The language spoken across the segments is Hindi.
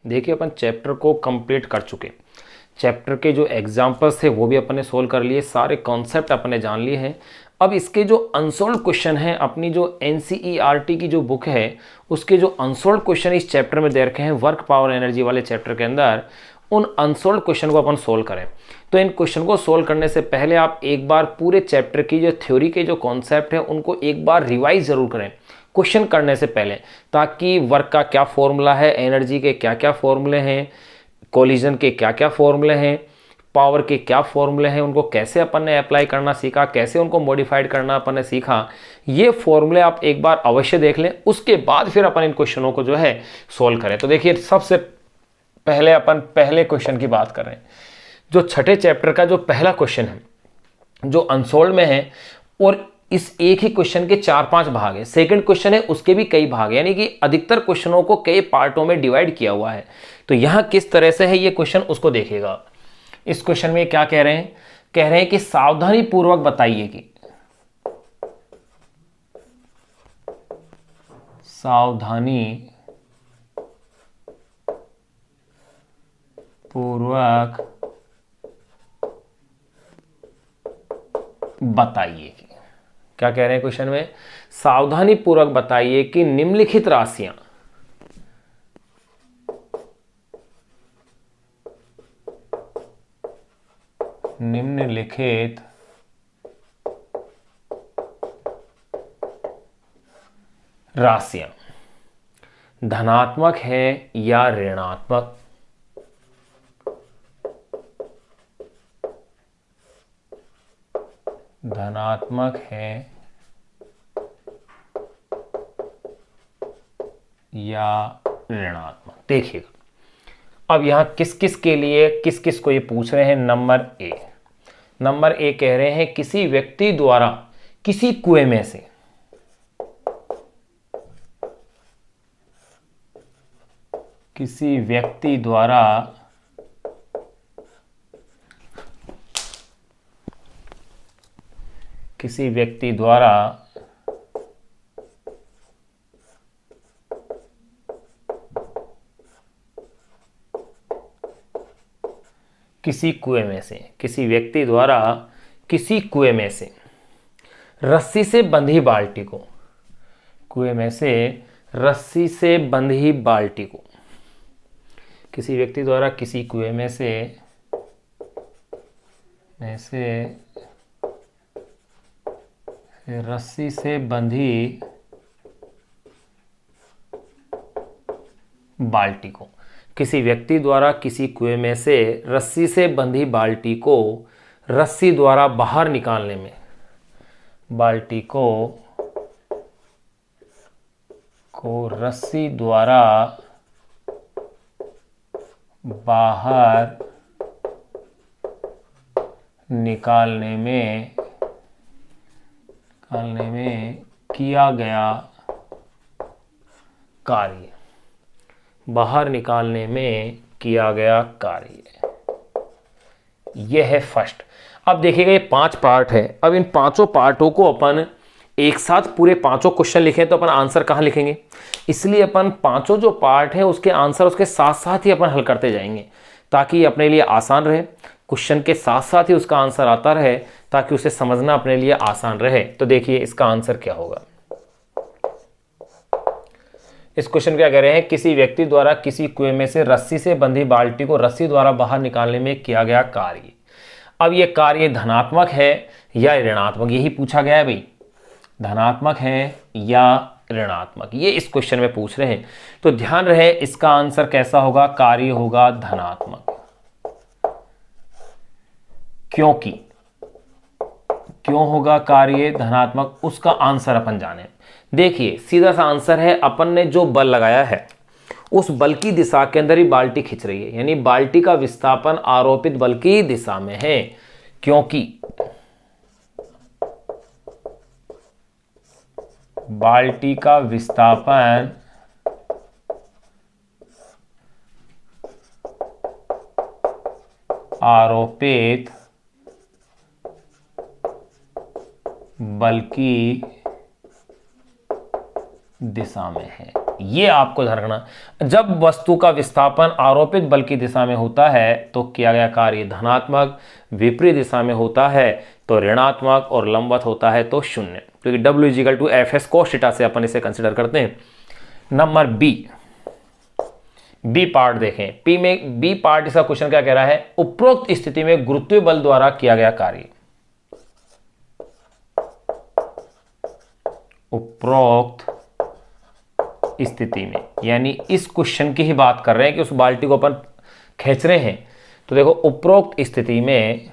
देखिए अपन चैप्टर को कंप्लीट कर चुके, चैप्टर के जो एग्जाम्पल्स थे वो भी अपन ने सोल्व कर लिए, सारे कॉन्सेप्ट अपन ने जान लिए हैं। अब इसके जो अनसोल्व क्वेश्चन हैं, अपनी जो NCERT की जो बुक है उसके जो अनसोल्व क्वेश्चन इस चैप्टर में दे रखे हैं, वर्क पावर एनर्जी वाले चैप्टर के अंदर, उन अनसोल्व क्वेश्चन को अपन सोल्व करें। तो इन क्वेश्चन को सोल्व करने से पहले आप एक बार पूरे चैप्टर की जो थ्योरी के जो कॉन्सेप्ट है उनको एक बार रिवाइज जरूर करें क्वेश्चन करने से पहले, ताकि वर्क का क्या फॉर्मूला है, एनर्जी के क्या क्या फॉर्मूले हैं, कोलिजन के क्या क्या फॉर्मूले हैं, पावर के क्या फॉर्मूले हैं, उनको कैसे अपन ने अप्लाई करना सीखा, कैसे उनको मॉडिफाइड करना अपन ने सीखा। ये फॉर्मूले आप एक बार अवश्य देख लें, उसके बाद फिर अपन इन क्वेश्चनों को जो है सोल्व करें। तो देखिए सबसे पहले अपन पहले क्वेश्चन की बात कर रहे हैं। जो छठे चैप्टर का जो पहला क्वेश्चन है जो अनसोल्व में है, और इस एक ही क्वेश्चन के 4-5 भाग है। सेकंड क्वेश्चन है उसके भी कई भाग है, यानी कि अधिकतर क्वेश्चनों को कई पार्टों में डिवाइड किया हुआ है। तो यहां किस तरह से है ये क्वेश्चन उसको देखिएगा। इस क्वेश्चन में क्या कह रहे हैं, कह रहे हैं कि सावधानी पूर्वक बताइए कि सावधानी पूर्वक बताइए कि, क्या कह रहे हैं क्वेश्चन में, सावधानी पूर्वक बताइए कि निम्नलिखित राशियां धनात्मक है या ऋणात्मक, धनात्मक है या ऋणात्मक। देखिएगा अब यहां किस किस के लिए किस किस को ये पूछ रहे हैं। नंबर ए कह रहे हैं किसी व्यक्ति द्वारा किसी कुएं में से किसी व्यक्ति द्वारा किसी कुएं में से, किसी व्यक्ति द्वारा किसी कुएं में से रस्सी से बंधी बाल्टी को, कुएं में से रस्सी से बंधी बाल्टी को, किसी व्यक्ति द्वारा किसी कुएं में से रस्सी से बंधी बाल्टी को, किसी व्यक्ति द्वारा किसी कुएं में से रस्सी से बंधी बाल्टी को रस्सी द्वारा बाहर निकालने में, बाल्टी को रस्सी द्वारा बाहर निकालने में किया गया कार्य, बाहर निकालने में किया गया कार्य। यह है फर्स्ट। अब देखिएगा ये 5 पार्ट है। अब इन 5 पार्टों को अपन एक साथ पूरे 5 क्वेश्चन लिखें तो अपन आंसर कहाँ लिखेंगे, इसलिए अपन 5 जो पार्ट है उसके आंसर उसके साथ साथ ही अपन हल करते जाएंगे, ताकि अपने लिए आसान रहे, क्वेश्चन के साथ साथ ही उसका आंसर आता रहे, ताकि उसे समझना अपने लिए आसान रहे। तो देखिए इसका आंसर क्या होगा। इस क्वेश्चन क्या कह रहे हैं, किसी व्यक्ति द्वारा किसी कुएं में से रस्सी से बंधी बाल्टी को रस्सी द्वारा बाहर निकालने में किया गया कार्य। अब यह कार्य धनात्मक है या ऋणात्मक, यही पूछा गया है भाई, धनात्मक है या ऋणात्मक, ये इस क्वेश्चन में पूछ रहे हैं। तो ध्यान रहे इसका आंसर कैसा होगा, कार्य होगा धनात्मक। क्यों होगा कार्य धनात्मक, उसका आंसर अपन जाने। देखिए सीधा सा आंसर है, अपन ने जो बल लगाया है उस बल की दिशा के अंदर ही बाल्टी खिंच रही है, यानी बाल्टी का विस्थापन आरोपित बल की दिशा में है, क्योंकि बाल्टी का विस्थापन आरोपित बल की दिशा में है, ये आपको ध्यान रखना। जब वस्तु का विस्थापन आरोपित बल की दिशा में होता है तो किया गया कार्य धनात्मक, विपरीत दिशा में होता है तो ऋणात्मक, और लंबवत होता है तो शून्य। तो W equal to FS cos theta से अपन इसे कंसिडर करते हैं। नंबर बी पार्ट देखें। बी पार्ट इसका क्वेश्चन क्या कह रहा है, उपरोक्त स्थिति में गुरुत्वीय बल द्वारा किया गया कार्य। उपरोक्त स्थिति में, यानी इस क्वेश्चन की ही बात कर रहे हैं कि उस बाल्टी को अपन खींच रहे हैं। तो देखो, उपरोक्त स्थिति में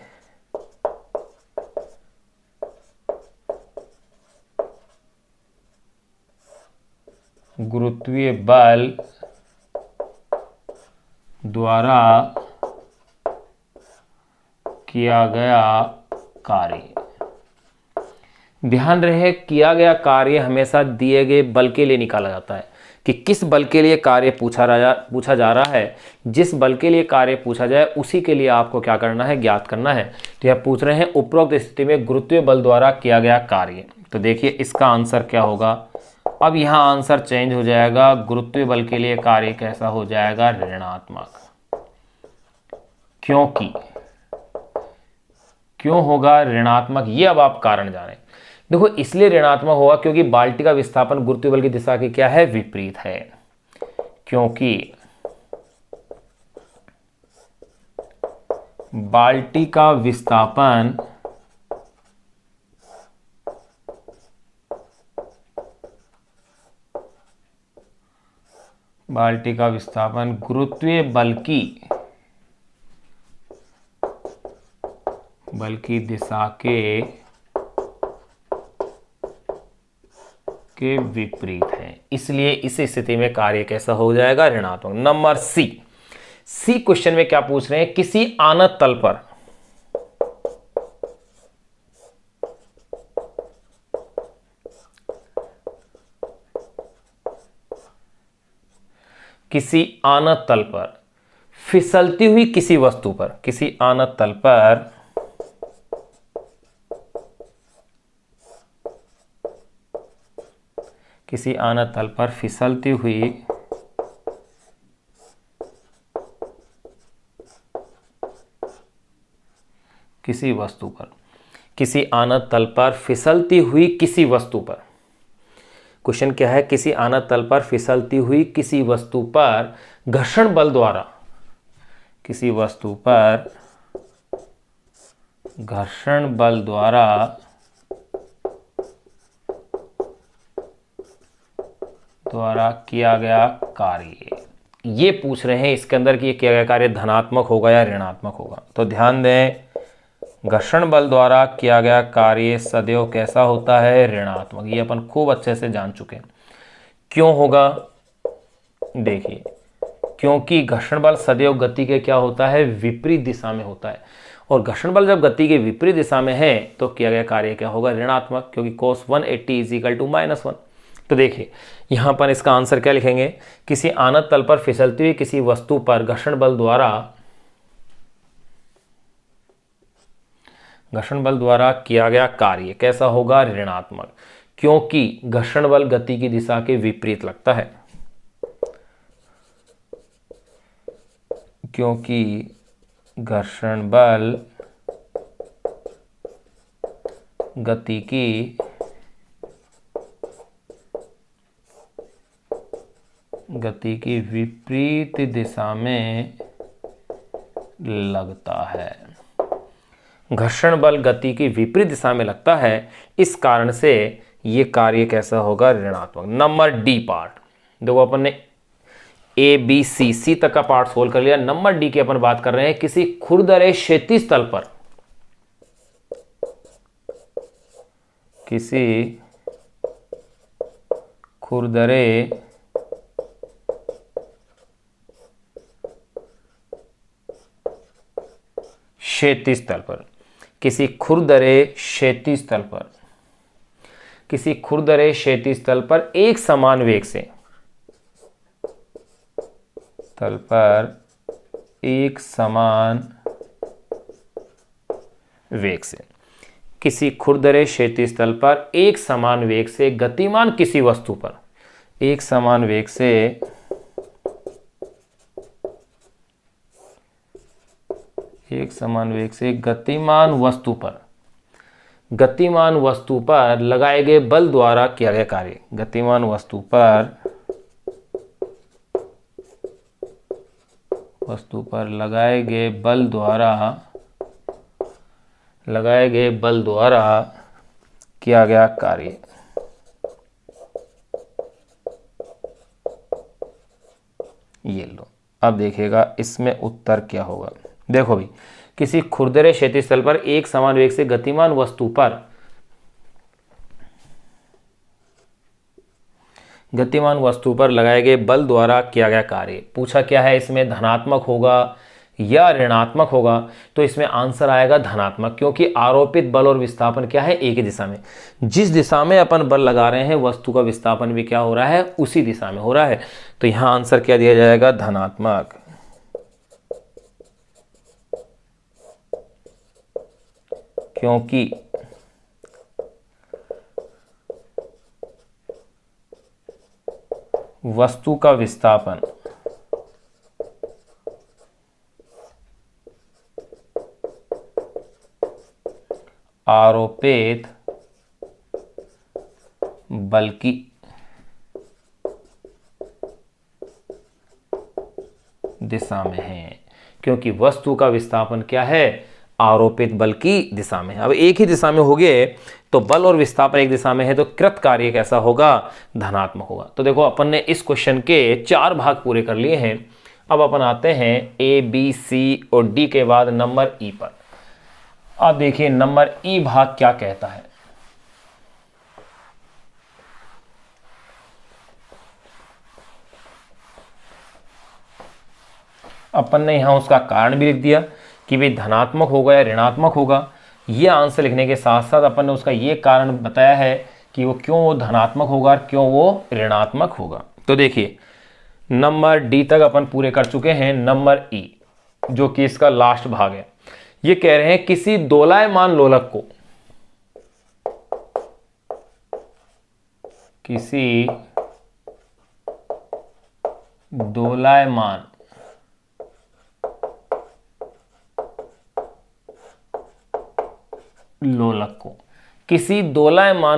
गुरुत्वीय बल द्वारा किया गया कार्य। ध्यान रहे, किया गया कार्य हमेशा दिए गए बल के लिए निकाला जाता है कि किस बल के लिए कार्य पूछा जा रहा है। जिस बल के लिए कार्य पूछा जाए उसी के लिए आपको क्या करना है, ज्ञात करना है। तो यह पूछ रहे हैं उपरोक्त स्थिति में गुरुत्वीय बल द्वारा किया गया कार्य। तो देखिए इसका आंसर क्या होगा। अब यहाँ आंसर चेंज हो जाएगा, गुरुत्वीय बल के लिए कार्य कैसा हो जाएगा, ऋणात्मक। क्यों होगा ऋणात्मक, ये अब आप कारण जाने। देखो, इसलिए ऋणात्मक होगा क्योंकि बाल्टी का विस्थापन गुरुत्वीय बल की दिशा की क्या है, विपरीत है। क्योंकि बाल्टी का विस्थापन गुरुत्वीय बल की दिशा के विपरीत है, इसलिए इस स्थिति में कार्य कैसा हो जाएगा, ऋणात्मक। नंबर सी क्वेश्चन में क्या पूछ रहे हैं, किसी आनत तल पर फिसलती हुई किसी वस्तु पर, फिसलती हुई किसी वस्तु पर, क्वेश्चन क्या है, किसी आनत तल पर फिसलती हुई किसी वस्तु पर घर्षण बल द्वारा, किया गया कार्य। ये पूछ रहे हैं इसके अंदर कि ये किया गया कार्य धनात्मक होगा या ऋणात्मक होगा। तो ध्यान दें, घर्षण बल द्वारा किया गया कार्य सदैव कैसा होता है, ऋणात्मक। ये अपन खूब अच्छे से जान चुके हैं। क्यों होगा, देखिए, क्योंकि घर्षण बल सदैव गति के क्या होता है, विपरीत दिशा में होता है। और घर्षण बल जब गति के विपरीत दिशा में है तो किया गया कार्य क्या होगा, ऋणात्मक, क्योंकि cos 180 इज इक्वल टू -1। तो देखिए यहां पर इसका आंसर क्या लिखेंगे, किसी आनत तल पर फिसलती हुई किसी वस्तु पर घर्षण बल द्वारा किया गया कार्य कैसा होगा, ऋणात्मक, क्योंकि घर्षण बल गति की दिशा के विपरीत लगता है। क्योंकि घर्षण बल गति की विपरीत दिशा में लगता है। घर्षण बल गति की विपरीत दिशा में लगता है, इस कारण से ये कार्य कैसा होगा, ऋणात्मक। नंबर डी पार्ट, देखो अपन ने ए बी सी तक का पार्ट सोल्व कर लिया। नंबर डी की अपन बात कर रहे हैं, किसी खुरदरे क्षैतिज तल पर, किसी खुरदरे क्षैतिज तल पर एक समान वेग से, किसी खुरदरे क्षैतिज तल पर एक समान वेग से गतिमान किसी वस्तु पर, एक समान वेग से गतिमान वस्तु पर लगाए गए बल द्वारा किया गया कार्य। गतिमान वस्तु पर लगाए गए बल द्वारा किया गया कार्य। ये लो, अब देखिएगा इसमें उत्तर क्या होगा। देखो भाई, किसी खुरदरे क्षैतिज तल पर एक समान वेग से गतिमान वस्तु पर लगाए गए बल द्वारा किया गया कार्य। पूछा क्या है, इसमें धनात्मक होगा या ऋणात्मक होगा, तो इसमें आंसर आएगा धनात्मक, क्योंकि आरोपित बल और विस्थापन क्या है, एक ही दिशा में। जिस दिशा में अपन बल लगा रहे हैं वस्तु का विस्थापन भी क्या हो रहा है, उसी दिशा में हो रहा है। तो यहां आंसर क्या दिया जाएगा, धनात्मक। क्योंकि वस्तु का विस्थापन आरोपित बल की दिशा में है, क्योंकि वस्तु का विस्थापन क्या है, आरोपित बल की दिशा में। अब एक ही दिशा में हो गए तो बल और विस्थापन एक दिशा में है, तो कृत कार्य कैसा होगा, धनात्मक होगा। तो देखो अपन ने इस क्वेश्चन के 4 भाग पूरे कर लिए हैं। अब अपन आते हैं ए बी सी और डी के बाद नंबर ई पर। अब देखिए नंबर ई भाग क्या कहता है। अपन ने यहां उसका कारण भी लिख दिया कि भाई धनात्मक होगा या ऋणात्मक होगा। ये आंसर लिखने के साथ साथ अपन ने उसका ये कारण बताया है कि वो क्यों वो धनात्मक होगा और क्यों वो ऋणात्मक होगा। तो देखिए नंबर डी तक अपन पूरे कर चुके हैं। नंबर ई जो कि इसका लास्ट भाग है, ये कह रहे हैं किसी दोलायमान लोलक को, किसी दोलायमान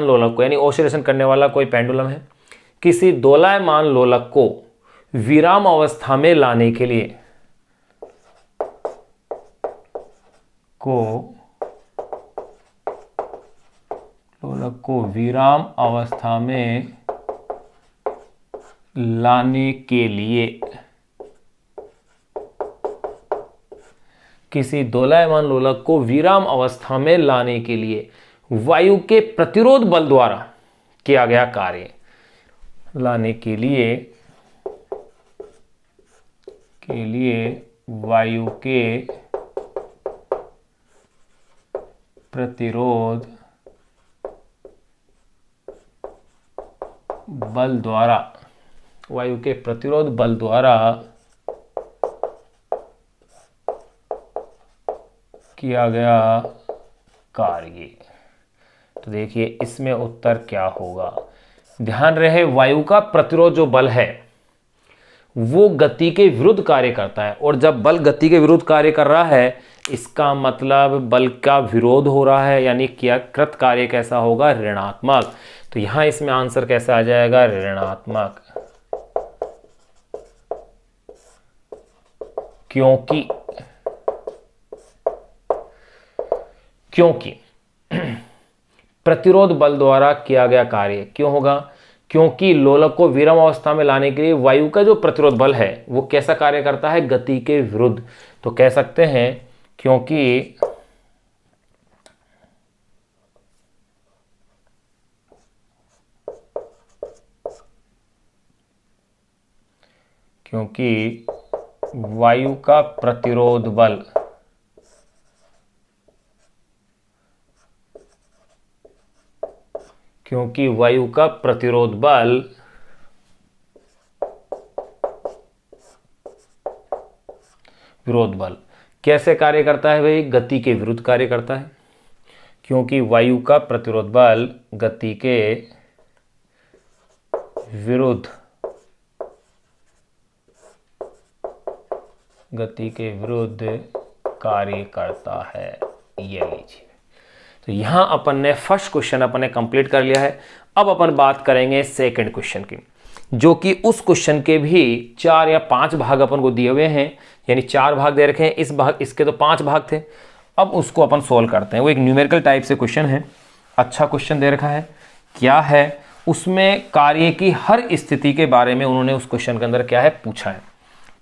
लोलक को, यानी ऑसिलेशन करने वाला कोई पेंडुलम है, किसी दोलायमान लोलक को विराम अवस्था में लाने के लिए विराम अवस्था में लाने के लिए किसी दोलायमान लोलक को विराम अवस्था में लाने के लिए वायु के प्रतिरोध बल द्वारा किया गया कार्य। लाने के लिए वायु के प्रतिरोध बल द्वारा किया गया कार्य। तो देखिए इसमें उत्तर क्या होगा। ध्यान रहे वायु का प्रतिरोध जो बल है वो गति के विरुद्ध कार्य करता है, और जब बल गति के विरुद्ध कार्य कर रहा है इसका मतलब बल का विरोध हो रहा है, यानी क्या कृत कार्य कैसा होगा, ऋणात्मक। तो यहां इसमें आंसर कैसा आ जाएगा, ऋणात्मक। क्योंकि प्रतिरोध बल द्वारा किया गया कार्य क्यों होगा, क्योंकि लोलक को विराम अवस्था में लाने के लिए वायु का जो प्रतिरोध बल है वो कैसा कार्य करता है, गति के विरुद्ध। तो कह सकते हैं क्योंकि वायु का प्रतिरोध बल विरोध बल कैसे कार्य करता है भाई, गति के विरुद्ध कार्य करता है, क्योंकि वायु का प्रतिरोध बल गति के विरुद्ध, गति के विरुद्ध कार्य करता है, ये लीजिए। तो यहां अपन ने फर्स्ट क्वेश्चन अपन ने कंप्लीट कर लिया है। अब अपन बात करेंगे सेकंड क्वेश्चन की, जो कि उस क्वेश्चन के भी 4 या 5 भाग अपन को दिए हुए हैं, यानी 4 भाग दे रखे हैं, इस भाग इसके तो 5 भाग थे। अब उसको अपन सोल्व करते हैं। वो एक न्यूमेरिकल टाइप से क्वेश्चन है, अच्छा क्वेश्चन दे रखा है। क्या है उसमें, कार्य की हर स्थिति के बारे में उन्होंने उस क्वेश्चन के अंदर क्या है पूछा है।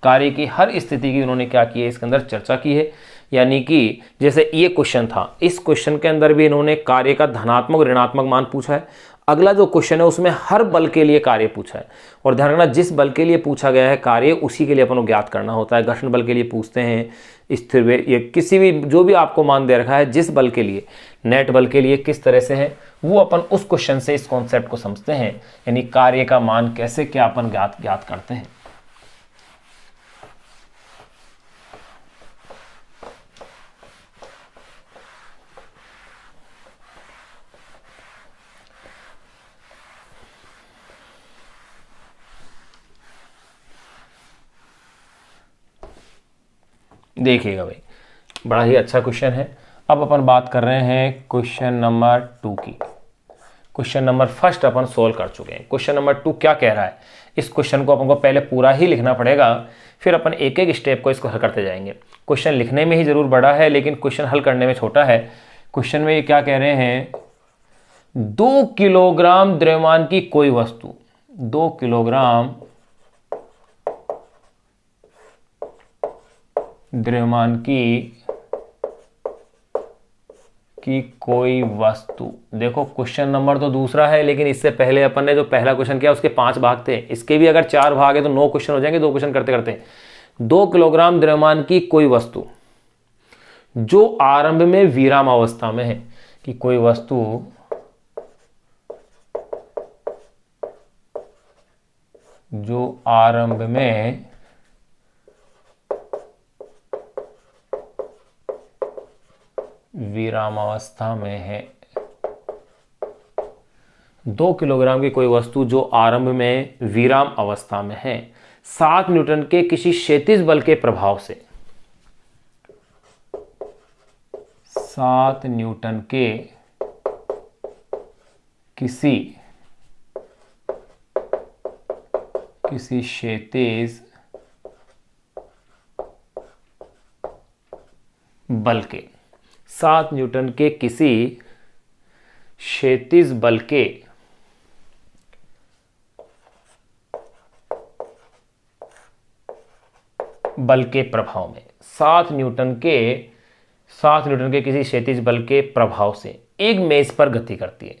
कार्य की हर स्थिति की उन्होंने क्या की है, इसके अंदर चर्चा की है। यानी कि जैसे ये क्वेश्चन था, इस क्वेश्चन के अंदर भी इन्होंने कार्य का धनात्मक ऋणात्मक मान पूछा है। अगला जो क्वेश्चन है उसमें हर बल के लिए कार्य पूछा है, और ध्यान रखना जिस बल के लिए पूछा गया है कार्य उसी के लिए अपन को ज्ञात करना होता है। घर्षण बल के लिए पूछते हैं, स्थिर वेग, ये किसी भी जो भी आपको मान दे रखा है, जिस बल के लिए, नेट बल के लिए किस तरह से है, वो अपन उस क्वेश्चन से इस कॉन्सेप्ट को समझते हैं। यानी कार्य का मान कैसे क्या अपन ज्ञात करते हैं। देखिएगा भाई, बड़ा ही अच्छा क्वेश्चन है। अब अपन बात कर रहे हैं क्वेश्चन नंबर 2 की। क्वेश्चन नंबर फर्स्ट अपन सोल्व कर चुके हैं। क्वेश्चन नंबर 2 क्या कह रहा है, इस क्वेश्चन को अपन को पहले पूरा ही लिखना पड़ेगा, फिर अपन एक एक स्टेप को इसको हल करते जाएंगे। क्वेश्चन लिखने में ही जरूर बड़ा है, लेकिन क्वेश्चन हल करने में छोटा है। क्वेश्चन में ये क्या कह रहे हैं, 2 किलोग्राम द्रव्यमान की कोई वस्तु, 2 किलोग्राम द्रव्यमान की कोई वस्तु। देखो क्वेश्चन नंबर तो दूसरा है, लेकिन इससे पहले अपन ने जो पहला क्वेश्चन किया उसके 5 भाग थे, इसके भी अगर 4 भाग है तो 9 क्वेश्चन हो जाएंगे 2 क्वेश्चन करते करते। 2 किलोग्राम द्रव्यमान की कोई वस्तु जो आरंभ में विराम अवस्था में है, कि कोई वस्तु जो आरंभ में विरामावस्था में है। 2 किलोग्राम की कोई वस्तु जो आरंभ में विराम अवस्था में है, 7 न्यूटन के किसी क्षैतिज बल के प्रभाव से, 7 न्यूटन के किसी क्षैतिज बल के, 7 न्यूटन के किसी क्षैतिज बल के प्रभाव में, 7 न्यूटन के किसी क्षैतिज बल के प्रभाव से एक मेज पर गति करती है।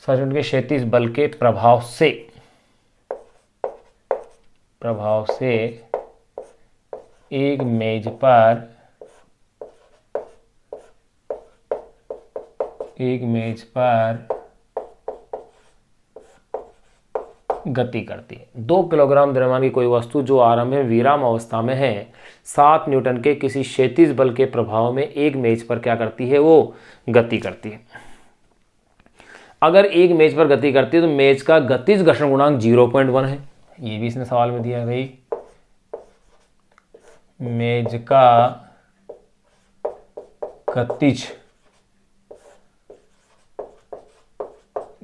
7 न्यूटन के क्षैतिज बल के प्रभाव से एक मेज पर गति करती है। 2 किलोग्राम द्रव्यमान की कोई वस्तु जो आरंभ में विराम अवस्था में है, 7 न्यूटन के किसी क्षैतिज बल के प्रभाव में एक मेज पर क्या करती है, वो गति करती है। अगर एक मेज पर गति करती है तो मेज का गतिज घर्षण गुणांक 0.1 है। ये भी इसने सवाल में दिया है भाई, मेज का गतिज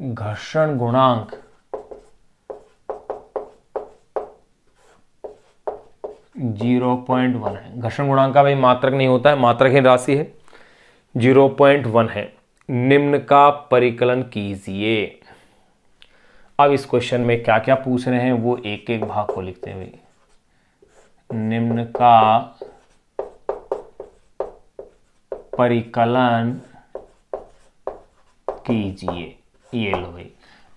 घर्षण गुणांक 0.1 है। घर्षण गुणांक का भाई मात्रक नहीं होता है, मात्रकहीन राशि है, 0.1 है। निम्न का परिकलन कीजिए। अब इस क्वेश्चन में क्या क्या पूछ रहे हैं वो एक एक भाग को लिखते हैं भाई। निम्न का परिकलन कीजिए, ये लो भाई।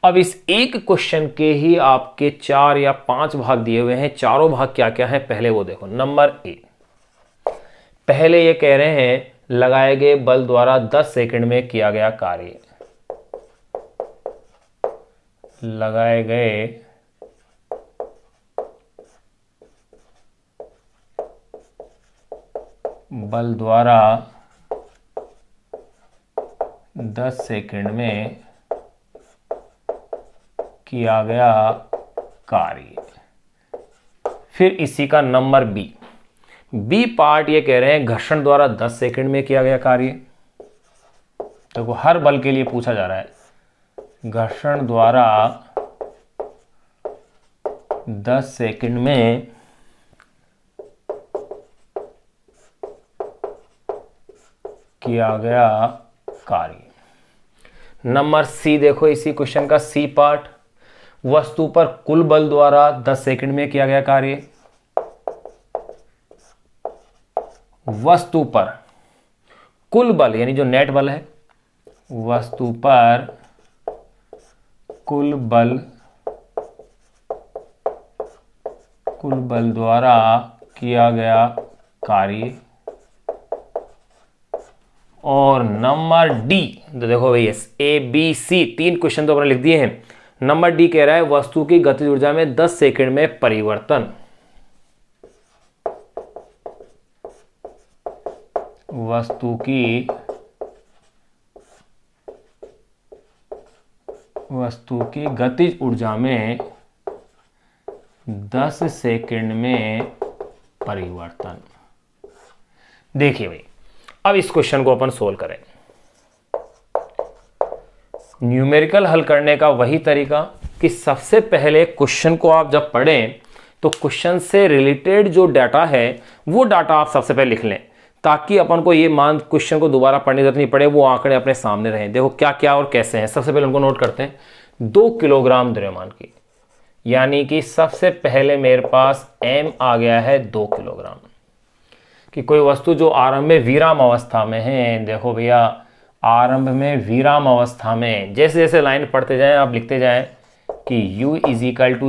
अब इस एक क्वेश्चन के ही आपके 4 या 5 भाग दिए हुए हैं। चारों भाग क्या क्या है पहले वो देखो। नंबर 1, पहले ये कह रहे हैं लगाए गए बल द्वारा 10 सेकंड में किया गया कार्य। लगाए गए बल द्वारा 10 सेकंड में किया गया कार्य। फिर इसी का नंबर बी पार्ट ये कह रहे हैं घर्षण द्वारा 10 सेकंड में किया गया कार्य। देखो हर बल के लिए पूछा जा रहा है घर्षण द्वारा 10 सेकंड में किया गया कार्य। नंबर सी देखो इसी क्वेश्चन का सी पार्ट, वस्तु पर कुल बल द्वारा 10 सेकंड में किया गया कार्य। वस्तु पर कुल बल यानी जो नेट बल है, वस्तु पर कुल बल द्वारा किया गया कार्य। और नंबर डी तो देखो भाई ए बी सी 3 क्वेश्चन तो अपने लिख दिए हैं। नंबर डी कह रहा है वस्तु की गतिज ऊर्जा में 10 सेकंड में परिवर्तन। वस्तु की गतिज ऊर्जा में 10 सेकंड में परिवर्तन। देखिए भाई अब इस क्वेश्चन को अपन सोल्व करें। न्यूमेरिकल हल करने का वही तरीका कि सबसे पहले क्वेश्चन को आप जब पढ़ें तो क्वेश्चन से रिलेटेड जो डाटा है वो डाटा आप सबसे पहले लिख लें, ताकि अपन को ये मान क्वेश्चन को दोबारा पढ़ने की जरूरत नहीं पड़े, वो आंकड़े अपने सामने रहें। देखो क्या क्या और कैसे हैं। सबसे पहले उनको नोट करते हैं। 2 किलोग्राम द्रव्यमान की, यानी कि सबसे पहले मेरे पास m आ गया है 2 किलोग्राम। कि कोई वस्तु जो आरंभ में विराम अवस्था में है, देखो भैया आरंभ में विराम अवस्था में जैसे जैसे लाइन पढ़ते जाएं आप लिखते जाएं कि u =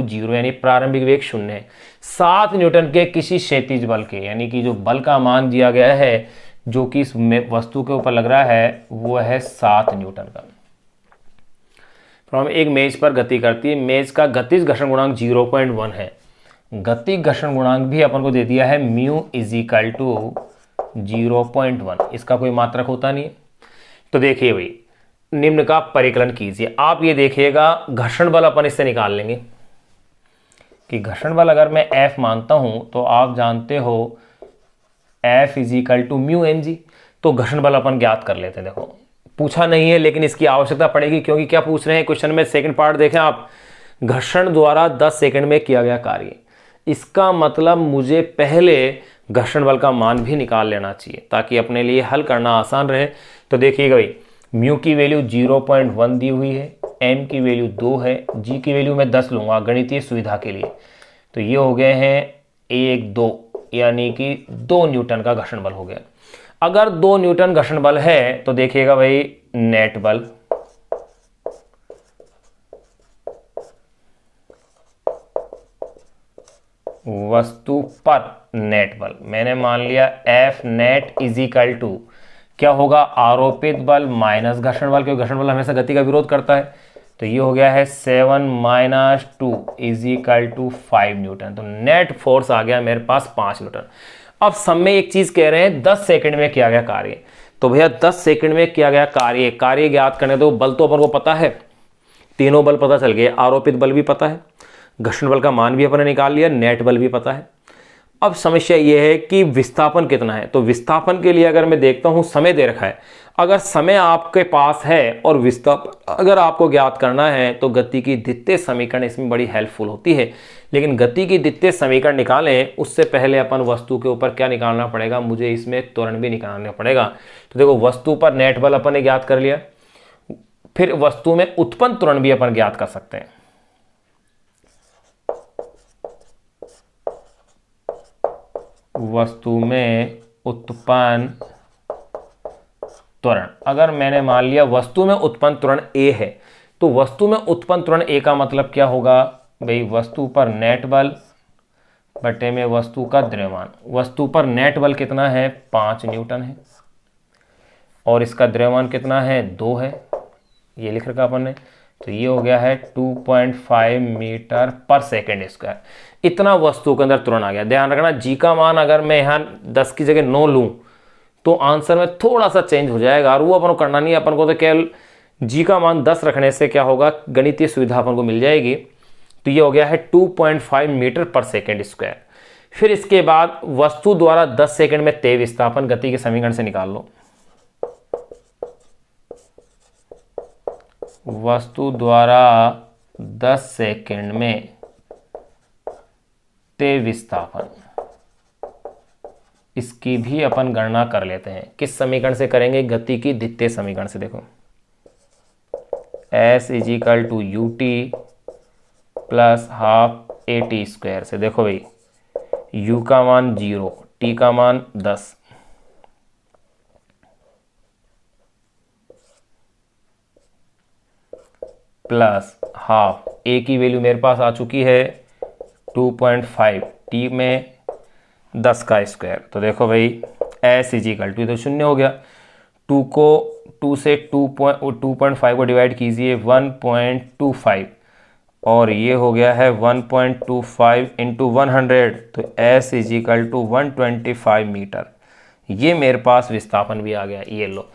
0 यानी प्रारंभिक वेग 0 है। 7 न्यूटन के किसी क्षैतिज बल के, यानी कि जो बल का मान दिया गया है जो कि इस वस्तु के ऊपर लग रहा है वो है 7 न्यूटन का। एक मेज पर गति करती है, मेज का गतिज घर्षण गुणांक 0.1 है। गति घर्षण गुणांक भी अपन को दे दिया है μ = 0.1। इसका कोई मात्रक होता नहीं है। तो देखिए भाई निम्न का परिकलन कीजिए। आप ये देखिएगा घर्षण बल अपन इससे निकाल लेंगे कि घर्षण बल अगर मैं F मानता हूं तो आप जानते हो F = μmg। तो घर्षण बल अपन ज्ञात कर लेते हैं। देखो पूछा नहीं है लेकिन इसकी आवश्यकता पड़ेगी, क्योंकि क्या पूछ रहे हैं क्वेश्चन में, सेकंड पार्ट देखें आप, घर्षण द्वारा 10 सेकंड में किया गया कार्य। इसका मतलब मुझे पहले घर्षण बल का मान भी निकाल लेना चाहिए ताकि अपने लिए हल करना आसान रहे। तो देखिएगा भाई म्यू की वैल्यू 0.1 दी हुई है, एम की वैल्यू 2 है, जी की वैल्यू मैं 10 लूंगा गणितीय सुविधा के लिए। तो ये हो गए हैं 1 2 यानी कि 2 न्यूटन का घर्षण बल हो गया। अगर 2 न्यूटन घर्षण बल है तो देखिएगा भाई नेट बल, वस्तु पर नेट बल मैंने मान लिया F नेट = क्या होगा, आरोपित बल माइनस घर्षण बल, क्योंकि घर्षण बल हमेशा गति का विरोध करता है। तो ये हो गया है 7 - 2 = 5 न्यूटन। तो नेट फोर्स आ गया मेरे पास 5 न्यूटन। अब सब में एक चीज कह रहे हैं 10 सेकंड में किया गया कार्य। तो भैया 10 सेकंड में किया गया कार्य ज्ञात करने दो। बल तो अपन को पता है, तीनों बल पता चल गए, आरोपित बल भी पता है, घर्षण बल का मान भी अपन ने निकाल लिया, नेट बल भी पता है। अब समस्या ये है कि विस्थापन कितना है। तो विस्थापन के लिए अगर मैं देखता हूं समय दे रखा है, अगर समय आपके पास है और विस्थापन अगर आपको ज्ञात करना है तो गति की द्वितीय समीकरण इसमें बड़ी हेल्पफुल होती है। लेकिन गति की द्वितीय समीकरण निकालें उससे पहले अपन वस्तु के ऊपर क्या निकालना पड़ेगा, मुझे इसमें त्वरण भी निकालना पड़ेगा। तो देखो वस्तु पर नेट बल अपन ने ज्ञात कर लिया, फिर वस्तु में उत्पन्न त्वरण भी अपन ज्ञात कर सकते हैं। वस्तु में उत्पन्न त्वरण, अगर मैंने मान लिया वस्तु में उत्पन्न त्वरण A है तो वस्तु में उत्पन्न त्वरण A का मतलब क्या होगा भाई, वस्तु पर नेट बल बटे में वस्तु का द्रव्यमान। वस्तु पर नेट बल कितना है, 5 न्यूटन है, और इसका द्रव्यमान कितना है, 2 है, ये लिख रखा अपन ने। तो ये हो गया है 2.5 मीटर पर सेकेंड स्क्वायर। इतना वस्तु के अंदर त्वरण आ गया। ध्यान रखना जी का मान अगर मैं यहाँ 10 की जगह 9 लूँ तो आंसर में थोड़ा सा चेंज हो जाएगा, और वो अपन को करना नहीं है। अपन को तो केवल जी का मान 10 रखने से क्या होगा, गणितीय सुविधा अपन को मिल जाएगी। तो ये हो गया है 2.5 मीटर पर सेकेंड स्क्वायर। फिर इसके बाद वस्तु द्वारा 10 सेकंड में तेज विस्थापन गति के समीकरण से निकाल लो। वस्तु द्वारा 10 सेकंड में तेज विस्थापन, इसकी भी अपन गणना कर लेते हैं। किस समीकरण से करेंगे, गति की द्वितीय समीकरण से। देखो S equal to u t plus half a t square से। देखो भाई u का मान 0, t का मान 10, प्लस हाफ a की वैल्यू मेरे पास आ चुकी है 2.5, t में 10 का स्क्वायर। तो देखो भाई S इजिकल टू, तो शून्य हो गया। 2 से 2.5 को डिवाइड कीजिए 1.25, और ये हो गया है 1.25 इंटू 100, तो S इजिकल टू 125 मीटर। ये मेरे पास विस्थापन भी आ गया। ये लो,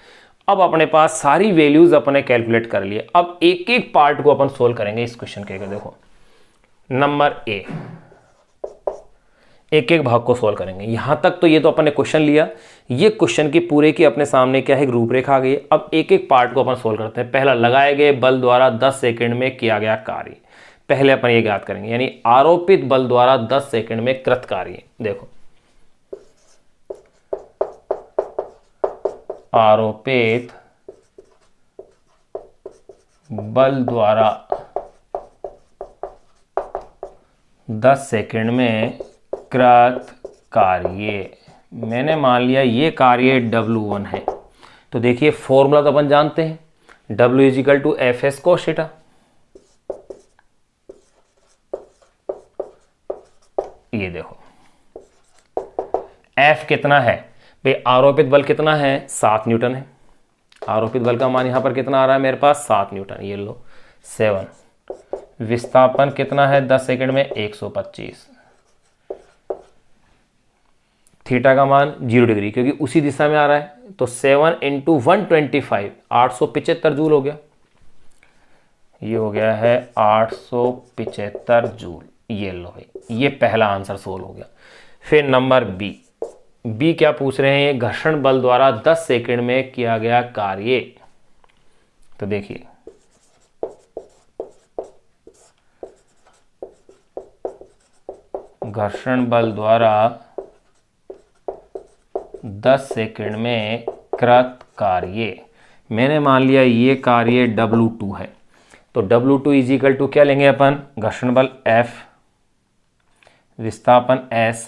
अब अपने पास सारी वैल्यूज अपने कैलकुलेट कर लिए। अब एक एक पार्ट को अपन सोल्व करेंगे इस क्वेश्चन के। देखो नंबर ए, एक एक भाग को सोल्व करेंगे। यहां तक तो ये तो अपन ने क्वेश्चन लिया, ये क्वेश्चन की पूरे की अपने सामने क्या है, रूपरेखा आ गई। अब एक एक पार्ट को अपन सोल्व करते हैं। पहला, लगाए गए बल द्वारा 10 सेकंड में किया गया कार्य। पहले अपन ये ज्ञात करेंगे, यानी आरोपित बल द्वारा 10 सेकंड में कृत कार्य। देखो आरोपित बल द्वारा 10 सेकंड में कृत कार्य, मैंने मान लिया ये कार्य W1 है। तो देखिए फॉर्मूला तो अपन जानते हैं, W equal to F S cos theta. ये देखो F कितना है भाई, आरोपित बल कितना है, 7 न्यूटन है। आरोपित बल का मान यहां पर कितना आ रहा है मेरे पास, 7 न्यूटन। ये लो 7। विस्थापन कितना है 10 सेकंड में, 125। थीटा का मान 0 डिग्री, क्योंकि उसी दिशा में आ रहा है। तो 7 इंटू 125, 875 जूल हो गया। ये हो गया है 875 जूल। ये लो भाई, ये पहला आंसर सोल्व हो गया। फिर नंबर बी, बी क्या पूछ रहे हैं, घर्षण बल द्वारा 10 सेकंड में किया गया कार्य। तो देखिए घर्षण बल द्वारा 10 सेकंड में कृत कार्य, मैंने मान लिया ये कार्य W2 है। तो W2 इजिकल टू क्या लेंगे अपन, घर्षण बल F, विस्थापन S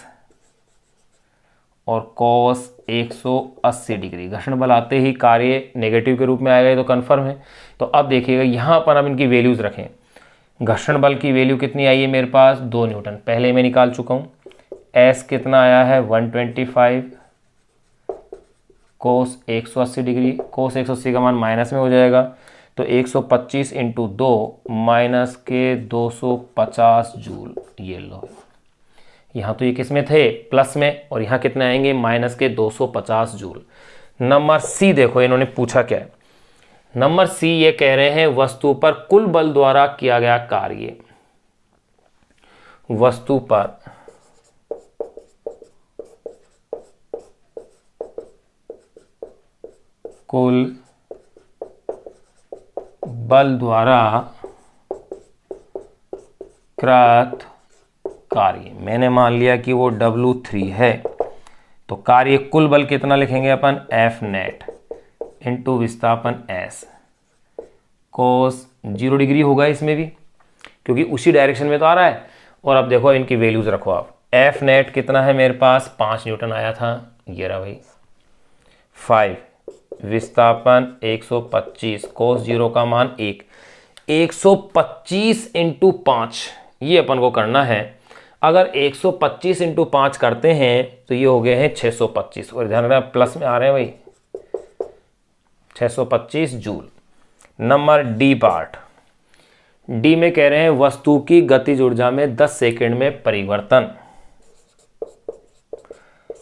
और cos 180 डिग्री। घर्षण बल आते ही कार्य नेगेटिव के रूप में आएगा, ये तो कंफर्म है। तो अब देखिएगा यहाँ पर हम इनकी वैल्यूज रखें। घर्षण बल की वैल्यू कितनी आई है मेरे पास, 2 न्यूटन, पहले मैं निकाल चुका हूँ। S कितना आया है 125, cos 180 डिग्री, cos 180 का मान माइनस में हो जाएगा। तो 125 इंटू 2 माइनस के 250 जूल। ये लो, यहाँ तो ये किस में थे, प्लस में, और यहाँ कितने आएंगे, माइनस के 250 जूल। नंबर सी देखो इन्होंने पूछा क्या है। नंबर सी ये कह रहे हैं वस्तु पर कुल बल द्वारा किया गया कार्य। वस्तु पर कुल बल द्वारा कृत कार्य, मैंने मान लिया कि वो W3 है। तो कार्य कुल बल कितना लिखेंगे अपन, F नेट इंटू विस्थापन S, cos 0 डिग्री होगा इसमें भी, क्योंकि उसी डायरेक्शन में तो आ रहा है। और अब देखो इनकी वैल्यूज रखो आप। F नेट कितना है मेरे पास, 5 न्यूटन आया था, ये रहा भाई 5। विस्थापन 125, cos 0 का मान 1, 125 इंटू 5 ये अपन को करना है। अगर 125 इंटू 5 करते हैं तो ये हो गए हैं 625, और ध्यान रखना प्लस में आ रहे हैं भाई, 625 joule. Number D part, D में कह रहे हैं वस्तु की गतिज ऊर्जा में 10 सेकंड में परिवर्तन।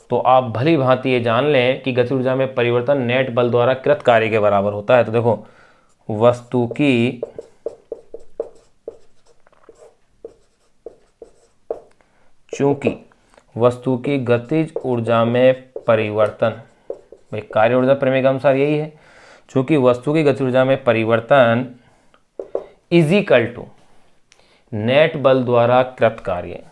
तो आप भली भांति ये जान लें कि गतिज ऊर्जा में परिवर्तन नेट बल द्वारा कृत कार्य के बराबर होता है। तो देखो वस्तु की चूंकि वस्तु की गतिज ऊर्जा में परिवर्तन, भाई कार्य ऊर्जा प्रमेय के अनुसार यही है, चूंकि वस्तु की गतिज ऊर्जा में परिवर्तन इज इक्वल टू नेट बल द्वारा कृत कार्य,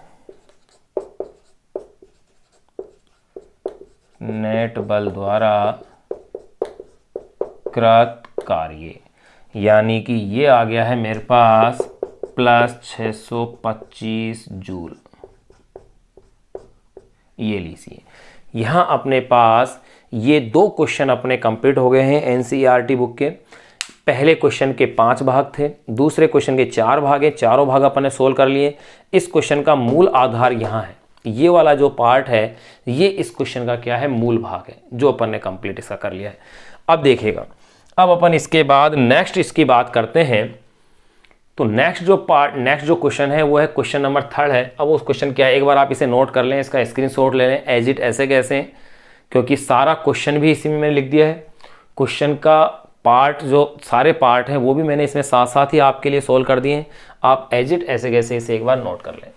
नेट बल द्वारा कृत कार्य, यानी कि ये आ गया है मेरे पास प्लस 625 जूल। ये लीजिए, यहाँ अपने पास ये 2 क्वेश्चन अपने कंप्लीट हो गए हैं एनसीईआरटी बुक के। पहले क्वेश्चन के 5 भाग थे, दूसरे क्वेश्चन के 4 भाग है, चारों भाग अपने सोल्व कर लिए। इस क्वेश्चन का मूल आधार यहाँ है, ये वाला जो पार्ट है ये इस क्वेश्चन का क्या है, मूल भाग है, जो अपन ने कंप्लीट इसका कर लिया है। अब देखिएगा, अब अपन इसके बाद नेक्स्ट इसकी बात करते हैं। तो नेक्स्ट जो क्वेश्चन है वो है क्वेश्चन नंबर 3 है। अब उस क्वेश्चन क्या है, एक बार आप इसे नोट कर लें, इसका स्क्रीनशॉट ले लें एज इट ऐसे कैसे, क्योंकि सारा क्वेश्चन भी इसी में मैंने लिख दिया है। क्वेश्चन का पार्ट जो सारे पार्ट हैं वो भी मैंने इसमें साथ साथ ही आपके लिए सोल्व कर दिए हैं। आप एज इट ऐसे कैसे इसे एक बार नोट कर लें।